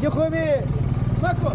Idzie chłopie! Mako!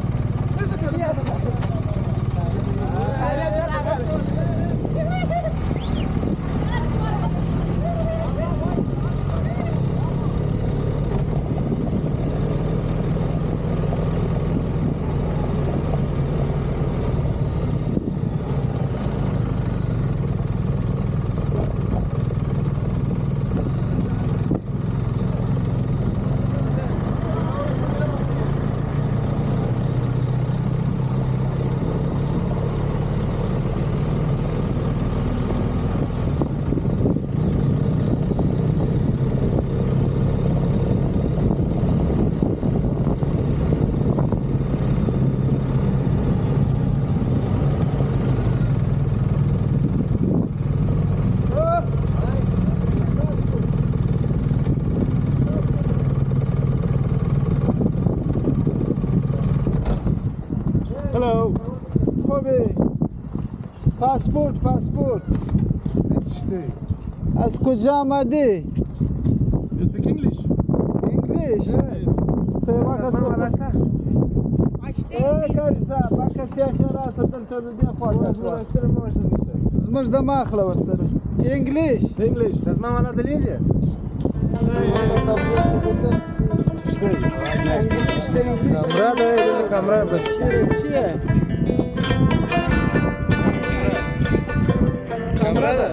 Hello. Chłopie! Paszport, paszport! از کجا آمدی؟ You speak English? انگلیش؟ باکسی اخیرا ستل تبدیل خواهد زمش دم اخلا ورسره انگلیش English. Zma mana deliye. Kamera da dedi kamera da. چیه؟ Kamera da.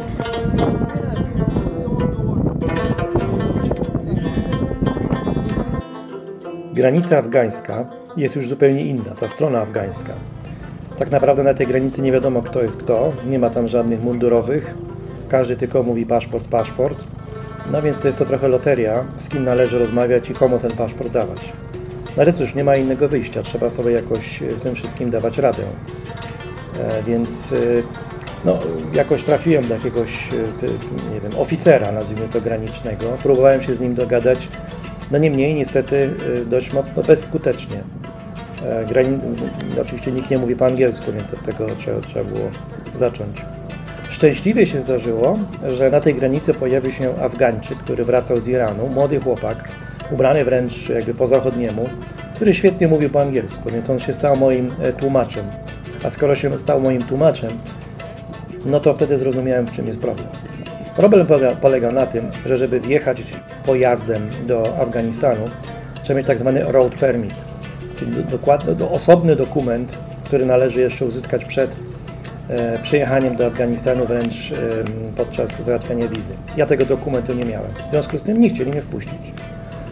Granica afgańska jest już zupełnie inna, ta strona afgańska. Tak naprawdę na tej granicy nie wiadomo kto jest kto, nie ma tam żadnych mundurowych, każdy tylko mówi paszport, paszport. No więc to jest to trochę loteria, z kim należy rozmawiać i komu ten paszport dawać. No ale cóż, nie ma innego wyjścia, trzeba sobie jakoś w tym wszystkim dawać radę. Więc no, jakoś trafiłem do jakiegoś, nie wiem, oficera, nazwijmy to granicznego, próbowałem się z nim dogadać. No niemniej niestety dość mocno bezskutecznie. Oczywiście nikt nie mówi po angielsku, więc od tego trzeba było zacząć. Szczęśliwie się zdarzyło, że na tej granicy pojawił się Afgańczyk, który wracał z Iranu, młody chłopak, ubrany wręcz jakby po zachodniemu, który świetnie mówił po angielsku, więc on się stał moim tłumaczem. A skoro się stał moim tłumaczem, no to wtedy zrozumiałem, w czym jest problem. Problem polega na tym, że żeby wjechać pojazdem do Afganistanu, trzeba mieć tak zwany road permit, czyli osobny dokument, który należy jeszcze uzyskać przed przyjechaniem do Afganistanu, wręcz podczas załatwiania wizy. Ja tego dokumentu nie miałem. W związku z tym nie chcieli mnie wpuścić.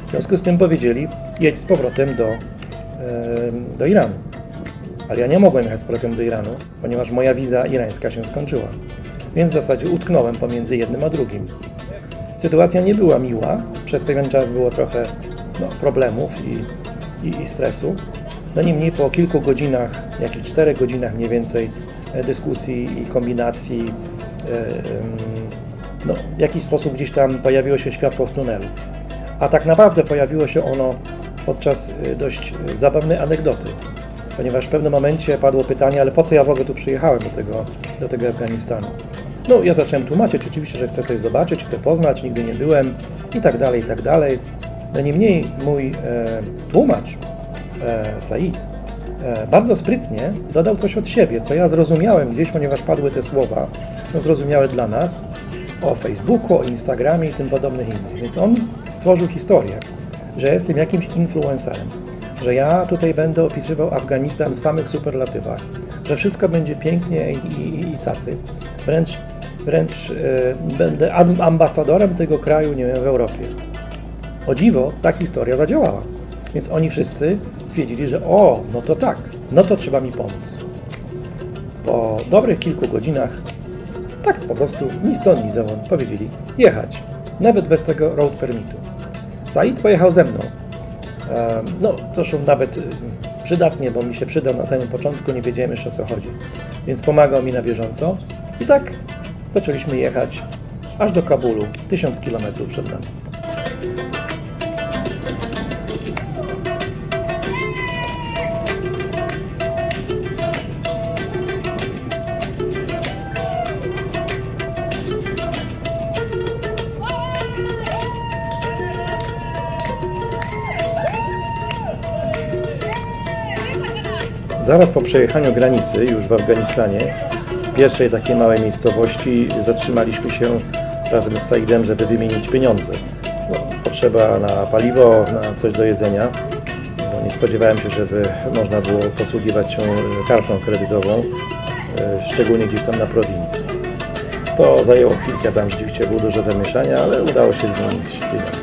W związku z tym powiedzieli, jedź z powrotem do Iranu. Ale ja nie mogłem jechać z powrotem do Iranu, ponieważ moja wiza irańska się skończyła. Więc w zasadzie utknąłem pomiędzy jednym a drugim. Sytuacja nie była miła, przez pewien czas było trochę problemów i stresu. No niemniej po kilku godzinach, jakieś 4 godzinach mniej więcej dyskusji i kombinacji, no, w jakiś sposób gdzieś tam pojawiło się światło w tunelu. A tak naprawdę pojawiło się ono podczas dość zabawnej anegdoty. Ponieważ w pewnym momencie padło pytanie, ale po co ja w ogóle tu przyjechałem do tego Afganistanu? No, ja zacząłem tłumaczyć oczywiście, że chcę coś zobaczyć, chcę poznać, nigdy nie byłem i tak dalej, i tak dalej. No niemniej mój tłumacz, Said, bardzo sprytnie dodał coś od siebie, co ja zrozumiałem gdzieś, ponieważ padły te słowa, no, zrozumiałe dla nas, o Facebooku, o Instagramie i tym podobnych innych. Więc on stworzył historię, że jestem jakimś influencerem, że ja tutaj będę opisywał Afganistan w samych superlatywach, że wszystko będzie pięknie i cacy. Wręcz będę ambasadorem tego kraju, nie wiem, w Europie. O dziwo, ta historia zadziałała. Więc oni wszyscy stwierdzili, że no to tak, no to trzeba mi pomóc. Po dobrych kilku godzinach, tak po prostu, ni stąd, ni zowąd, powiedzieli jechać, nawet bez tego road permitu. Said pojechał ze mną. No, zresztą nawet przydatnie, bo mi się przydał na samym początku, nie wiedziałem jeszcze o co chodzi. Więc pomagał mi na bieżąco i tak zaczęliśmy jechać aż do Kabulu, 1000 km przed nami. Zaraz po przejechaniu granicy, już w Afganistanie, w pierwszej takiej małej miejscowości, zatrzymaliśmy się razem z Saidem, żeby wymienić pieniądze. No, potrzeba na paliwo, na coś do jedzenia, bo nie spodziewałem się, żeby można było posługiwać się kartą kredytową, szczególnie gdzieś tam na prowincji. To zajęło chwilkę, tam rzeczywiście było dużo zamieszania, ale udało się zmienić pieniądze.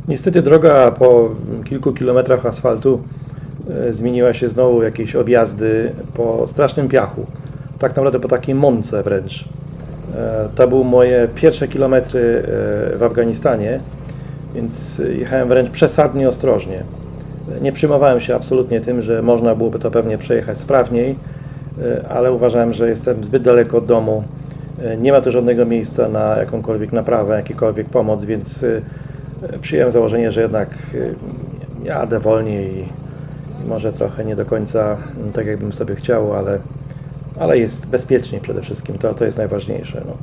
Niestety droga po kilku kilometrach asfaltu zmieniła się znowu w jakieś objazdy po strasznym piachu. Tak naprawdę po takiej mące wręcz. To były moje pierwsze kilometry w Afganistanie, więc jechałem wręcz przesadnie ostrożnie. Nie przejmowałem się absolutnie tym, że można byłoby to pewnie przejechać sprawniej, ale uważałem, że jestem zbyt daleko od domu. Nie ma tu żadnego miejsca na jakąkolwiek naprawę, jakikolwiek pomoc, więc przyjąłem założenie, że jednak jadę wolniej i może trochę nie do końca tak, jakbym sobie chciał, ale jest bezpiecznie przede wszystkim. To jest najważniejsze. No.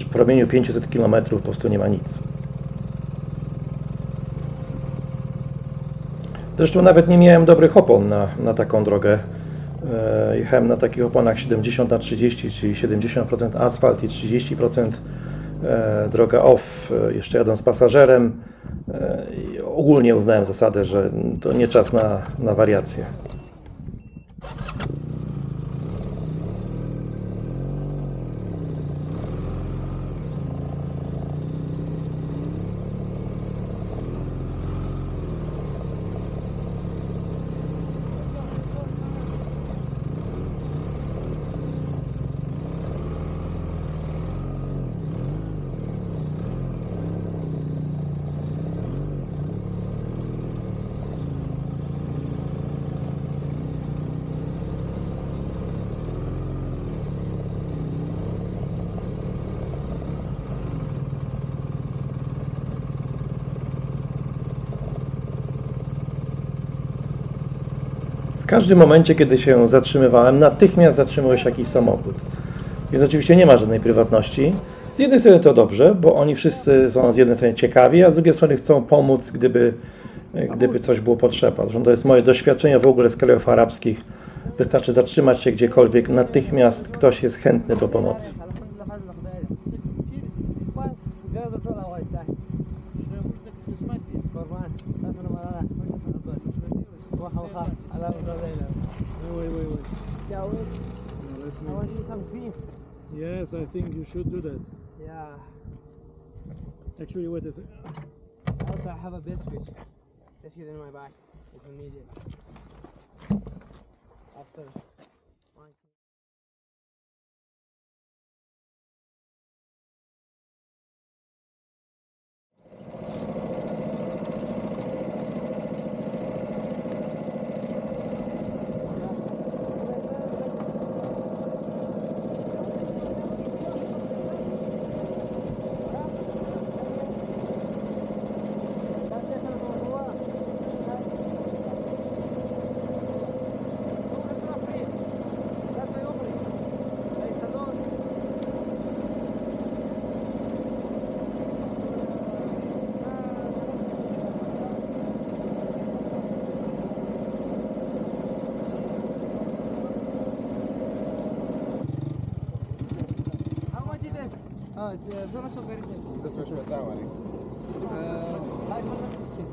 W promieniu 500 km po prostu nie ma nic. Zresztą nawet nie miałem dobrych opon na taką drogę. Jechałem na takich oponach 70/30, czyli 70% asfalt i 30% droga off, jeszcze jadąc z pasażerem. ogólnie uznałem zasadę, że to nie czas na wariacje. W każdym momencie, kiedy się zatrzymywałem, natychmiast zatrzymuje się jakiś samochód. Więc oczywiście nie ma żadnej prywatności. Z jednej strony to dobrze, bo oni wszyscy są z jednej strony ciekawi, a z drugiej strony chcą pomóc, gdyby coś było potrzeba. Zresztą to jest moje doświadczenie w ogóle z krajów arabskich. Wystarczy zatrzymać się gdziekolwiek, natychmiast ktoś jest chętny do pomocy. Yes, I think you should do that. Yeah. Actually, wait a second. Also, I have a biscuit. Biscuit in my bag. If you need it. After. Oh, it's zona sokarisi. To są śmietały. 560.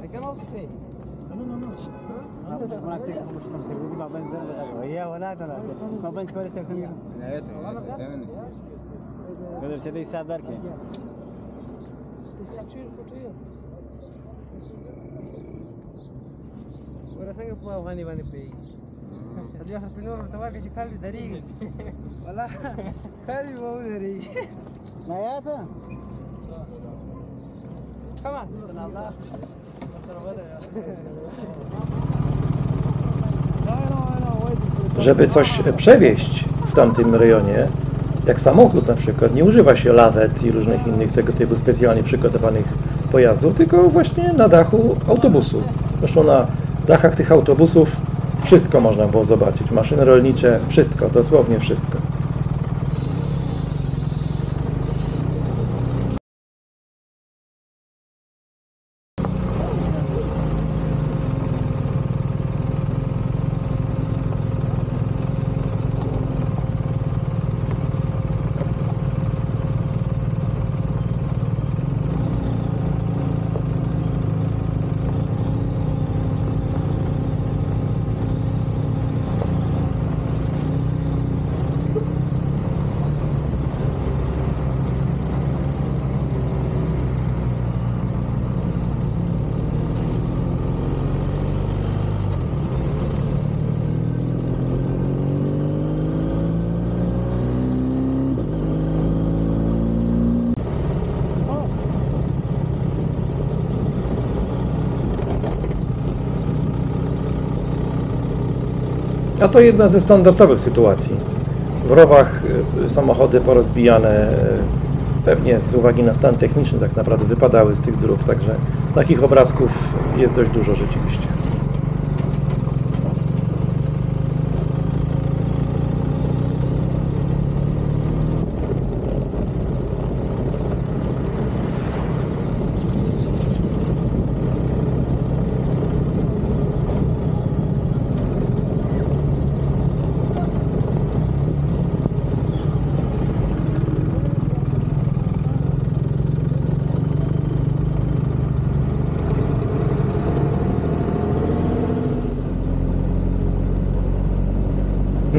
I can also pay. هي ولا ترى ما بنت كويس تمسك قدر شدي سادر كي ورسنګ په افغاني باندې پي سدي اخر پنور ورته واګه چې کالي دريږي ولا کالي وو دريږي ما ياته come on الله Żeby coś przewieźć w tamtym rejonie, jak samochód na przykład, nie używa się lawet i różnych innych tego typu specjalnie przygotowanych pojazdów, tylko właśnie na dachu autobusu. Zresztą na dachach tych autobusów wszystko można było zobaczyć. Maszyny rolnicze, wszystko, dosłownie wszystko. A to jedna ze standardowych sytuacji. W rowach samochody porozbijane, pewnie z uwagi na stan techniczny tak naprawdę wypadały z tych dróg, także takich obrazków jest dość dużo rzeczywiście.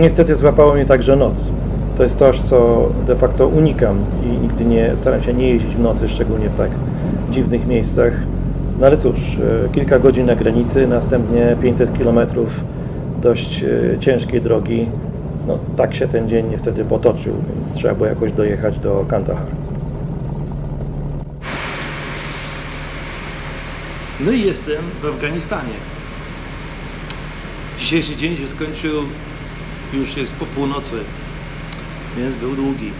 niestety złapało mnie także noc. To jest coś, co de facto unikam i nigdy nie staram się nie jeździć w nocy, szczególnie w tak dziwnych miejscach. No ale cóż, kilka godzin na granicy, następnie 500 km dość ciężkiej drogi. No tak się ten dzień niestety potoczył, więc trzeba było jakoś dojechać do Kandahar. No i jestem w Afganistanie. Dzisiejszy dzień się skończył, już jest po północy, więc był długi.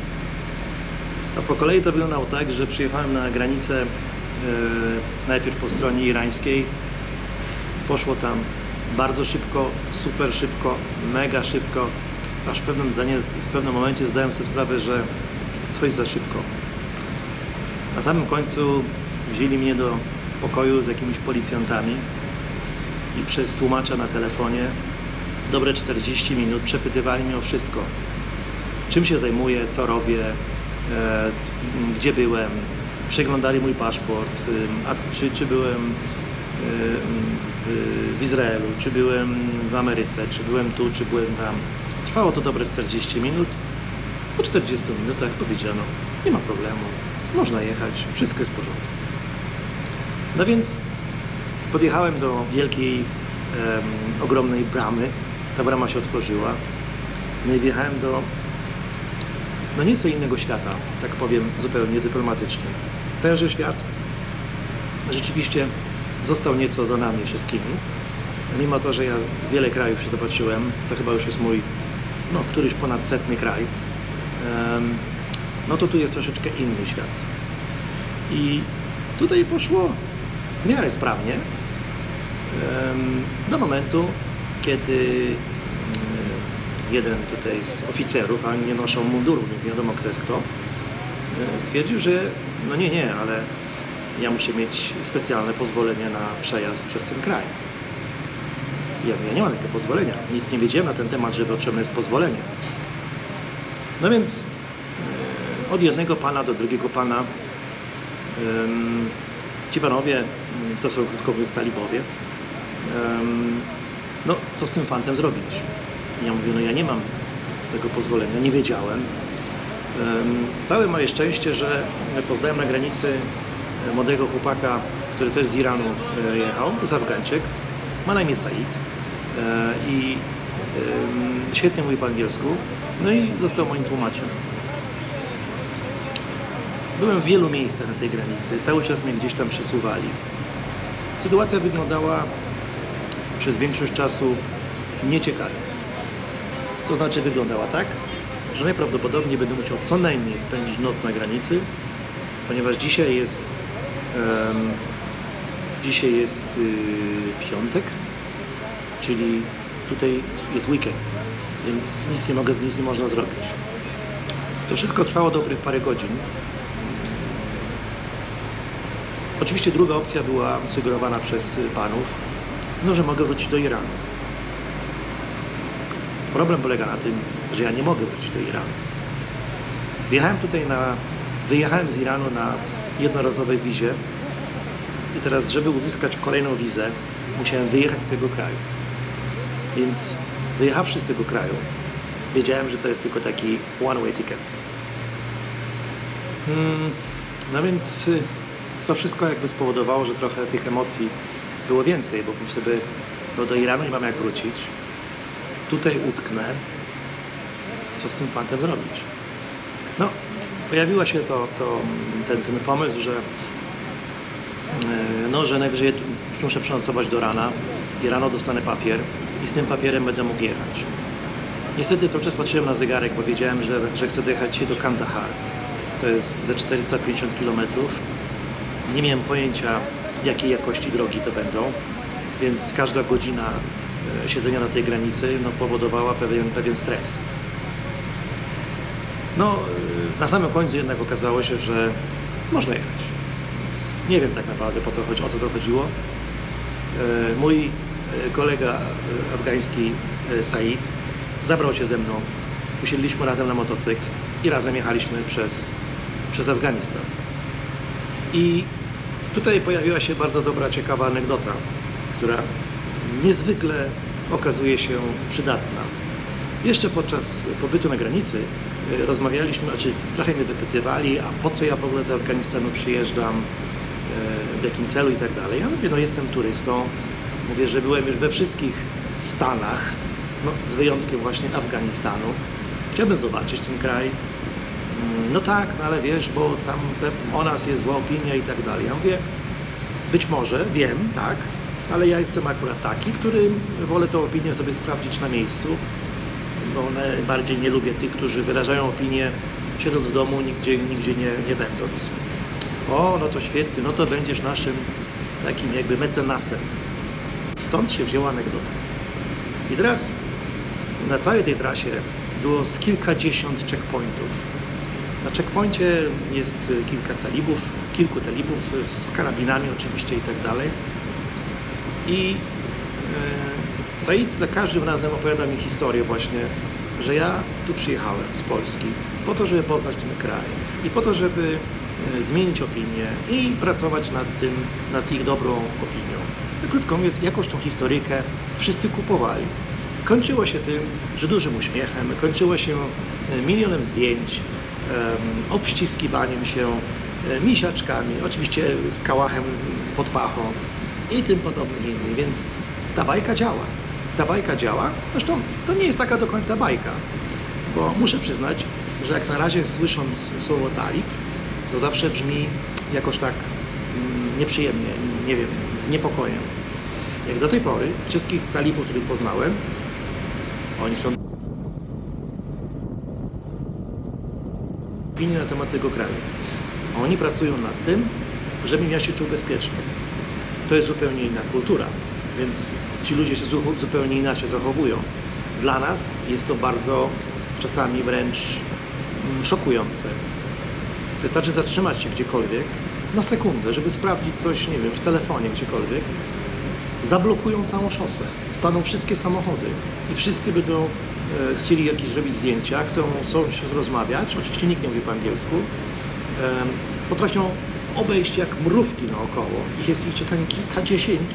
A po kolei to wyglądało tak, że przyjechałem na granicę najpierw po stronie irańskiej. Poszło tam bardzo szybko, super szybko, mega szybko, aż w pewnym momencie zdałem sobie sprawę, że coś za szybko. Na samym końcu wzięli mnie do pokoju z jakimiś policjantami i przez tłumacza na telefonie dobre 40 minut przepytywali mnie o wszystko. Czym się zajmuję, co robię, gdzie byłem, przeglądali mój paszport, czy byłem w Izraelu, czy byłem w Ameryce, czy byłem tu, czy byłem tam. Trwało to dobre 40 minut. Po 40 minutach powiedziano, nie ma problemu, można jechać, wszystko jest w porządku. No więc podjechałem do wielkiej, ogromnej bramy. Ta brama się otworzyła. No i wjechałem do nieco innego świata, tak powiem zupełnie dyplomatycznie. Tenże świat rzeczywiście został nieco za nami wszystkimi. Mimo to, że ja wiele krajów się zobaczyłem, to chyba już jest mój, któryś ponad 100 kraj, no to tu jest troszeczkę inny świat. I tutaj poszło w miarę sprawnie, do momentu, kiedy jeden tutaj z oficerów, a oni nie noszą mundurów, nie wiadomo kto jest kto, stwierdził, że no nie, ale ja muszę mieć specjalne pozwolenie na przejazd przez ten kraj. Ja nie mam takiego pozwolenia, nic nie wiedziałem na ten temat, żeby otrzymać pozwolenie. No więc od jednego pana do drugiego pana ci panowie, to są krótko mówiąc talibowie, no co z tym fantem zrobić? I ja mówię, no ja nie mam tego pozwolenia, nie wiedziałem. Całe moje szczęście, że poznałem na granicy młodego chłopaka, który też z Iranu jechał, to jest Afgańczyk, ma na imię Said i świetnie mówi po angielsku, no i został moim tłumaczem. Byłem w wielu miejscach na tej granicy, cały czas mnie gdzieś tam przesuwali. Sytuacja wyglądała przez większość czasu nieciekawie. To znaczy wyglądała tak, że najprawdopodobniej będę musiał co najmniej spędzić noc na granicy, ponieważ dzisiaj jest piątek, czyli tutaj jest weekend, więc nic nie można zrobić. To wszystko trwało dobrych parę godzin. Oczywiście druga opcja była sugerowana przez panów, że mogę wrócić do Iranu. Problem polega na tym, że ja nie mogę wrócić do Iranu. Wyjechałem z Iranu na jednorazowej wizie i teraz, żeby uzyskać kolejną wizę, musiałem wyjechać z tego kraju. Więc wyjechawszy z tego kraju, wiedziałem, że to jest tylko taki one-way ticket. No więc to wszystko jakby spowodowało, że trochę tych emocji było więcej, bo myślę sobie, do Iranu nie mam jak wrócić. Tutaj utknę, co z tym fantem zrobić? No, pojawiła się ten pomysł, że najwyżej muszę przenocować do rana i rano dostanę papier i z tym papierem będę mógł jechać. Niestety cały czas patrzyłem na zegarek, bo wiedziałem, że chcę dojechać dzisiaj do Kandahar. To jest ze 450 km. Nie miałem pojęcia, jakiej jakości drogi to będą, więc każda godzina siedzenia na tej granicy powodowała pewien stres. Na samym końcu jednak okazało się, że można jechać. Więc nie wiem tak naprawdę o co to chodziło. Mój kolega afgański Said zabrał się ze mną, usiedliśmy razem na motocykl i razem jechaliśmy przez Afganistan. I tutaj pojawiła się bardzo dobra, ciekawa anegdota, która niezwykle okazuje się przydatna. Jeszcze podczas pobytu na granicy rozmawialiśmy, znaczy trochę mnie wypytywali, a po co ja w ogóle do Afganistanu przyjeżdżam, w jakim celu i tak dalej. Ja mówię, no jestem turystą, mówię, że byłem już we wszystkich stanach, no, z wyjątkiem właśnie Afganistanu. Chciałbym zobaczyć ten kraj. No tak, no ale wiesz, bo tam o nas jest zła opinia i tak dalej. Ja mówię, być może, wiem, tak, ale ja jestem akurat taki, który wolę tę opinię sobie sprawdzić na miejscu, bo najbardziej nie lubię tych, którzy wyrażają opinię siedząc w domu, nigdzie nie będąc. O, no to świetnie, no to będziesz naszym takim jakby mecenasem. Stąd się wzięła anegdota. I teraz na całej tej trasie było z kilkadziesiąt checkpointów. Na checkpoincie jest kilku talibów z karabinami oczywiście i tak dalej. I Said za każdym razem opowiada mi historię właśnie, że ja tu przyjechałem z Polski po to, żeby poznać ten kraj i po to, żeby zmienić opinię i pracować nad ich dobrą opinią. I krótko mówiąc, jakąś tą historyjkę wszyscy kupowali. Kończyło się tym, że dużym uśmiechem, kończyło się milionem zdjęć, obściskiwaniem się, misiaczkami, oczywiście z kałachem pod pachą i tym podobnych innych, więc ta bajka działa. Ta bajka działa, zresztą to nie jest taka do końca bajka, bo muszę przyznać, że jak na razie słysząc słowo talib, to zawsze brzmi jakoś tak nieprzyjemnie, nie wiem, z niepokojem. Jak do tej pory wszystkich talibów, których poznałem, oni są opinii na temat tego kraju. Oni pracują nad tym, żebym ja się czuł bezpiecznie. To jest zupełnie inna kultura, więc ci ludzie się zupełnie inaczej zachowują. Dla nas jest to bardzo czasami wręcz szokujące. Wystarczy zatrzymać się gdziekolwiek na sekundę, żeby sprawdzić coś, nie wiem, w telefonie gdziekolwiek. Zablokują całą szosę, staną wszystkie samochody i wszyscy będą chcieli jakieś zrobić zdjęcia, chcą się rozmawiać, oczywiście nikt nie mówi po angielsku, potrafią obejść jak mrówki naokoło, jest ich czasami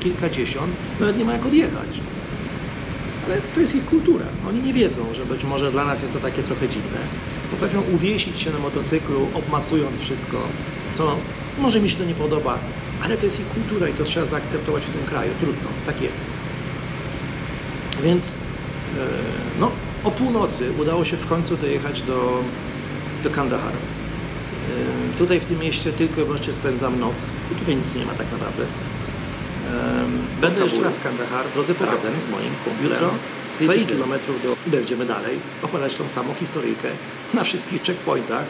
kilkadziesiąt, nawet nie ma jak odjechać. Ale to jest ich kultura, oni nie wiedzą, że być może dla nas jest to takie trochę dziwne. Potrafią uwiesić się na motocyklu, obmacując wszystko, co może mi się to nie podoba, ale to jest ich kultura i to trzeba zaakceptować w tym kraju. Trudno, tak jest. Więc no, o północy udało się w końcu dojechać do Kandahar. Tutaj w tym mieście tylko i wyłącznie spędzam noc. Tutaj nic nie ma tak naprawdę. Będę jeszcze raz w Kandahar, w drodze powrotem moim biuro. 100 kilometrów i będziemy dalej opowiadać tą samą historyjkę na wszystkich checkpointach.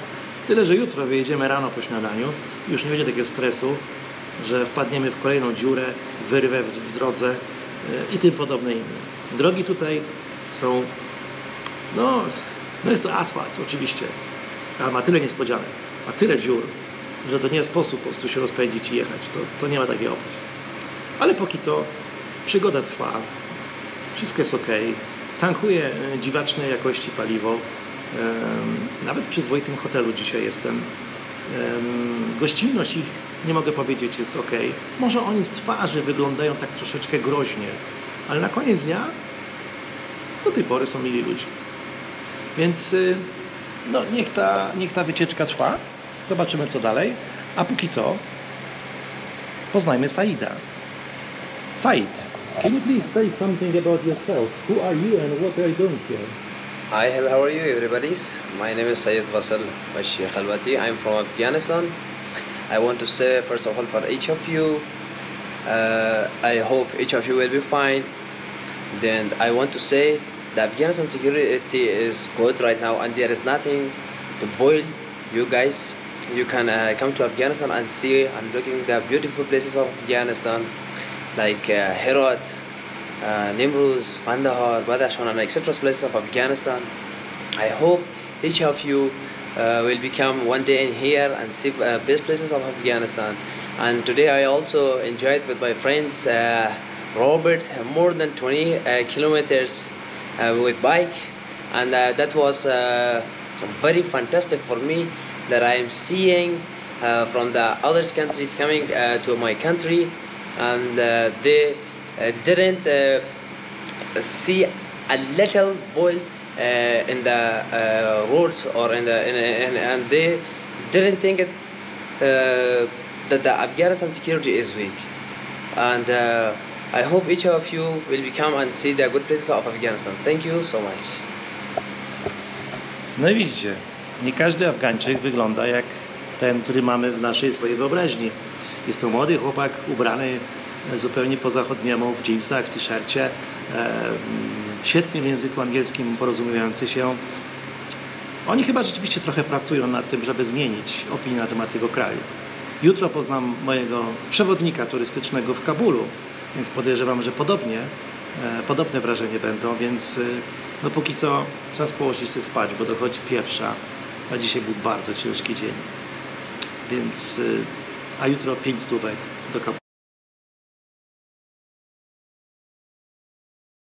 Tyle, że jutro wyjedziemy rano po śniadaniu. Już nie będzie takiego stresu, że wpadniemy w kolejną dziurę, wyrwę w drodze i tym podobne inne. Drogi tutaj są, no jest to asfalt oczywiście, ale ma tyle niespodzianek, ma tyle dziur, że to nie sposób po prostu się rozpędzić i jechać. To nie ma takiej opcji. Ale póki co przygoda trwa, wszystko jest ok. Tankuję dziwacznej jakości paliwo. Nawet w przyzwoitym hotelu dzisiaj jestem. Gościnność ich, nie mogę powiedzieć, jest ok. Może oni z twarzy wyglądają tak troszeczkę groźnie, ale na koniec dnia do tej pory są mili ludzie. Więc no, niech ta wycieczka trwa. Zobaczymy co dalej. A póki co poznajmy Saida. Said, can you please say something about yourself? Who are you and what are you doing here? Hi, hello, how are you everybody? My name is Syed Wasal Bashir Khalwati. I'm from Afghanistan. I want to say first of all for each of you, I hope each of you will be fine. Then I want to say the Afghanistan security is good right now and there is nothing to boil you guys. You can come to Afghanistan and see and looking the beautiful places of Afghanistan like Herat, Nimruz, Kandahar, Badashan and etc. places of Afghanistan. I hope each of you will become one day in here and see best places of Afghanistan. And today I also enjoyed with my friends Robert more than 20 kilometers with bike, and that was very fantastic for me that I am seeing from the other countries coming to my country, and they didn't see a little boil in the roads or and they didn't think that the Afghanistan security is weak. And I hope each of you will become and see the good places of Afghanistan. Thank you so much. No i widzicie, nie każdy Afgańczyk wygląda jak ten, który mamy w naszej swojej wyobraźni. Jest to młody chłopak ubrany zupełnie po zachodniemu, w dżinsach, w t-shircie, świetnie w języku angielskim porozumiewający się. Oni chyba rzeczywiście trochę pracują nad tym, żeby zmienić opinię na temat tego kraju. Jutro poznam mojego przewodnika turystycznego w Kabulu, więc podejrzewam, że podobne wrażenia będą, więc no póki co czas położyć się spać, bo dochodzi pierwsza, a dzisiaj był bardzo ciężki dzień. Więc, a jutro 5 stówek do Kabulu.